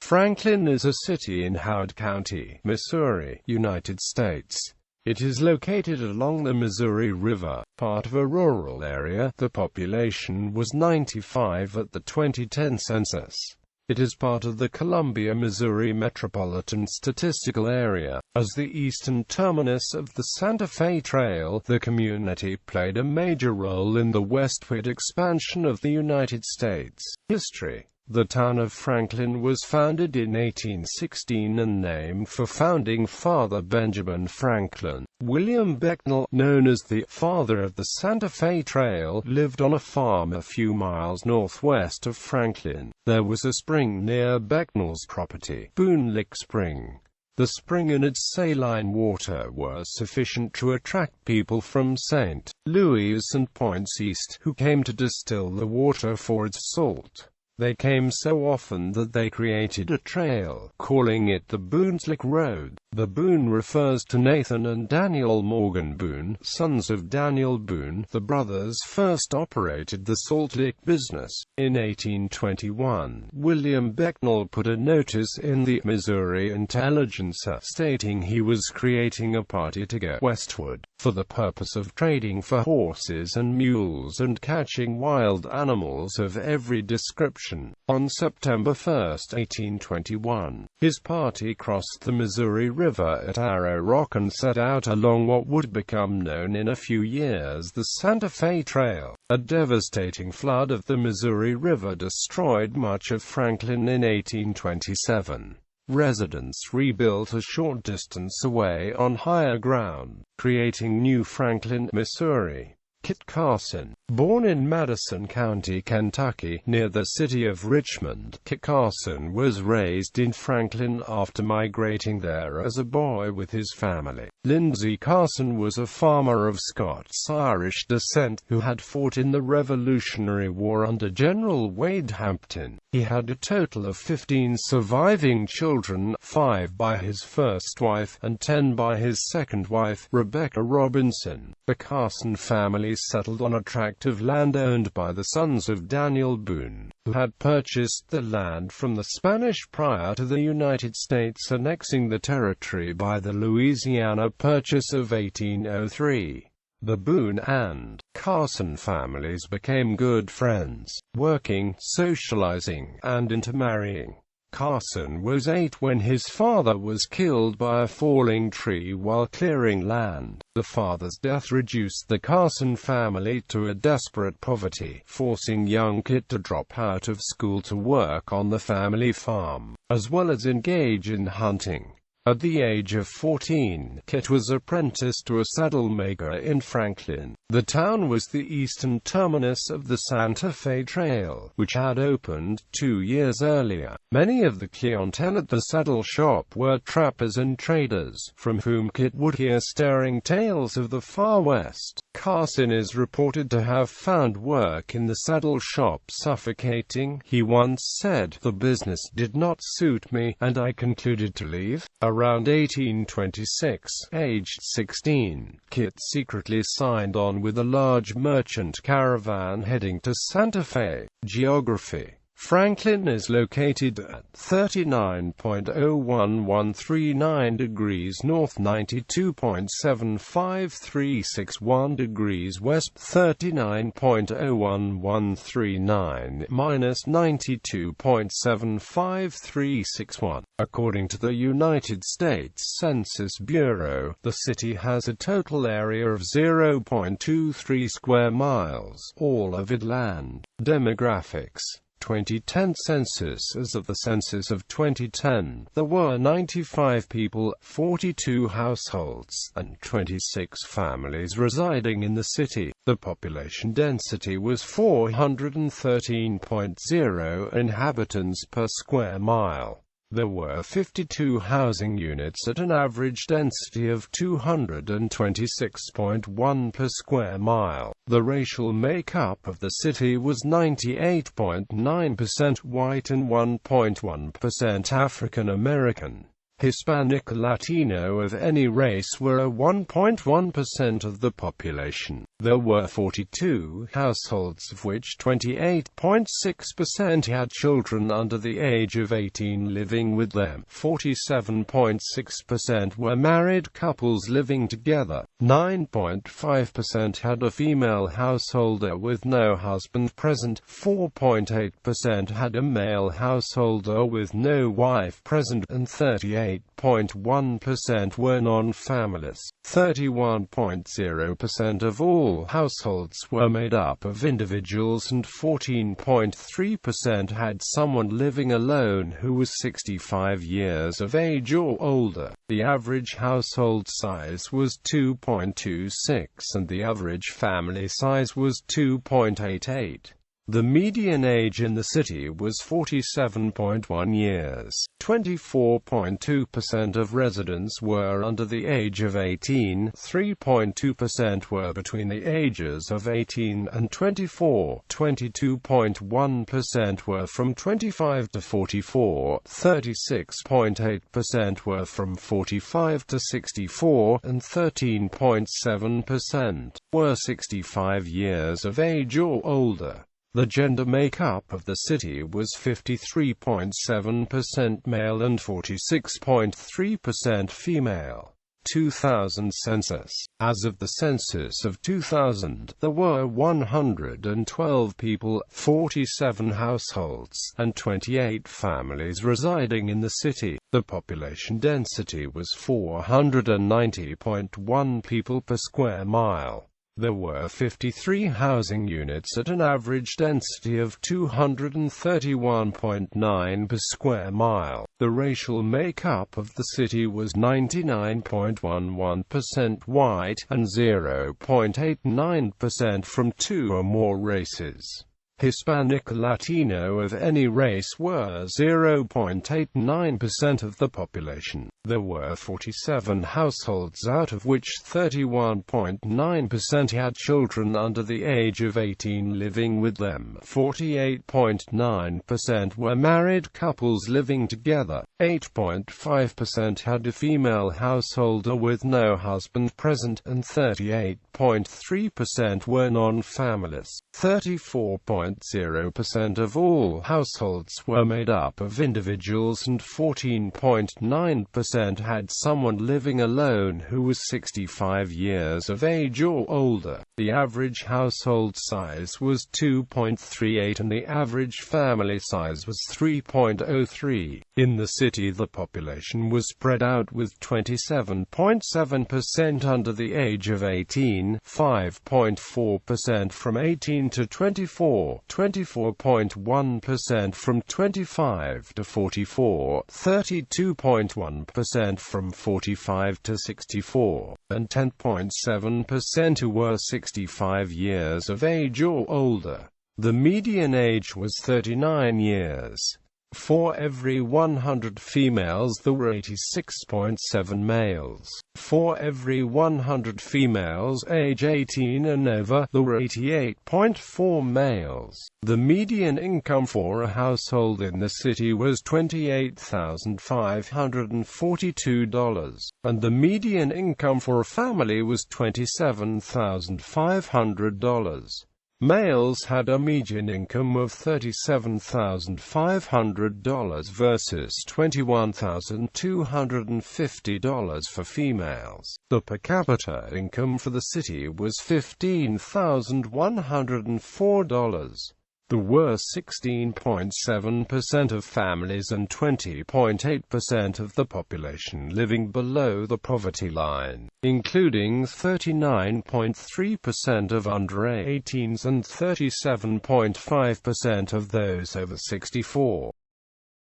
Franklin is a city in Howard County, Missouri, United States. It is located along the Missouri River, part of a rural area. The population was 95 at the 2010 census. It is part of the Columbia, Missouri Metropolitan Statistical Area. As the eastern terminus of the Santa Fe Trail, the community played a major role in the westward expansion of the United States. History. The town of Franklin was founded in 1816 and named for founding father Benjamin Franklin. William Becknell, known as the father of the Santa Fe Trail, lived on a farm a few miles northwest of Franklin. There was a spring near Becknell's property, Boone Lick Spring. The spring and its saline water were sufficient to attract people from St. Louis and points east, who came to distill the water for its salt. They came so often that they created a trail, calling it the Boone's Lick Road. The Boone refers to Nathan and Daniel Morgan Boone, sons of Daniel Boone. The brothers first operated the salt lick business. In 1821, William Becknell put a notice in the Missouri Intelligencer stating he was creating a party to go westward, for the purpose of trading for horses and mules and catching wild animals of every description. On September 1, 1821, his party crossed the Missouri River at Arrow Rock and set out along what would become known in a few years the Santa Fe Trail. A devastating flood of the Missouri River destroyed much of Franklin in 1827. Residents rebuilt a short distance away on higher ground, creating New Franklin, Missouri. Kit Carson, born in Madison County, Kentucky, near the city of Richmond, Kit Carson was raised in Franklin after migrating there as a boy with his family. Lindsey Carson was a farmer of Scots-Irish descent, who had fought in the Revolutionary War under General Wade Hampton. He had a total of 15 surviving children, 5 by his first wife, and 10 by his second wife, Rebecca Robinson. The Carson family settled on a tract of land owned by the sons of Daniel Boone, who had purchased the land from the Spanish prior to the United States annexing the territory by the Louisiana Purchase of 1803. The Boone and Carson families became good friends, working, socializing, and intermarrying. Carson was 8 when his father was killed by a falling tree while clearing land. The father's death reduced the Carson family to a desperate poverty, forcing young Kit to drop out of school to work on the family farm, as well as engage in hunting. At the age of 14, Kit was apprenticed to a saddle maker in Franklin. The town was the eastern terminus of the Santa Fe Trail, which had opened 2 years earlier. Many of the clientele at the saddle shop were trappers and traders, from whom Kit would hear stirring tales of the far west. Carson is reported to have found work in the saddle shop suffocating. He once said, "The business did not suit me, and I concluded to leave." Around 1826, aged 16, Kit secretly signed on with a large merchant caravan heading to Santa Fe. Geography. Franklin is located at 39.01139 degrees north, 92.75361 degrees west, 39.01139 minus 92.75361. According to the United States Census Bureau, the city has a total area of 0.23 square miles, all of it land. Demographics. 2010 census. As of the census of 2010, there were 95 people, 42 households, and 26 families residing in the city. The population density was 413.0 inhabitants per square mile. There were 52 housing units at an average density of 226.1 per square mile. The racial makeup of the city was 98.9% white and 1.1% African American. Hispanic Latino of any race were 1.1% of the population. There were 42 households, of which 28.6% had children under the age of 18 living with them. 47.6% were married couples living together. 9.5% had a female householder with no husband present. 4.8% had a male householder with no wife present, and 38.1% were non-families. 31.0% of all households were made up of individuals, and 14.3% had someone living alone who was 65 years of age or older. The average household size was 2.26, and the average family size was 2.88. The median age in the city was 47.1 years. 24.2% of residents were under the age of 18, 3.2% were between the ages of 18 and 24, 22.1% were from 25 to 44, 36.8% were from 45 to 64, and 13.7% were 65 years of age or older. The gender makeup of the city was 53.7% male and 46.3% female. 2000 census. As of the census of 2000, there were 112 people, 47 households, and 28 families residing in the city. The population density was 490.1 people per square mile. There were 53 housing units at an average density of 231.9 per square mile. The racial makeup of the city was 99.11% white, and 0.89% from two or more races. Hispanic or Latino of any race were 0.89% of the population. There were 47 households, out of which 31.9% had children under the age of 18 living with them. 48.9% were married couples living together. 8.5% had a female householder with no husband present, and 38.3% were non-families. 34.0% of all households were made up of individuals, and 14.9% had someone living alone who was 65 years of age or older. The average household size was 2.38, and the average family size was 3.03. In the city, the population was spread out, with 27.7% under the age of 18, 5.4% from 18 to 24, 24.1% from 25 to 44, 32.1% from 45 to 64, and 10.7% who were 65 years of age or older. The median age was 39 years. For every 100 females there were 86.7 males. For every 100 females age 18 and over, there were 88.4 males. The median income for a household in the city was $28,542, and the median income for a family was $27,500. Males had a median income of $37,500 versus $21,250 for females. The per capita income for the city was $15,104. There were 16.7% of families and 20.8% of the population living below the poverty line, including 39.3% of under 18s and 37.5% of those over 64.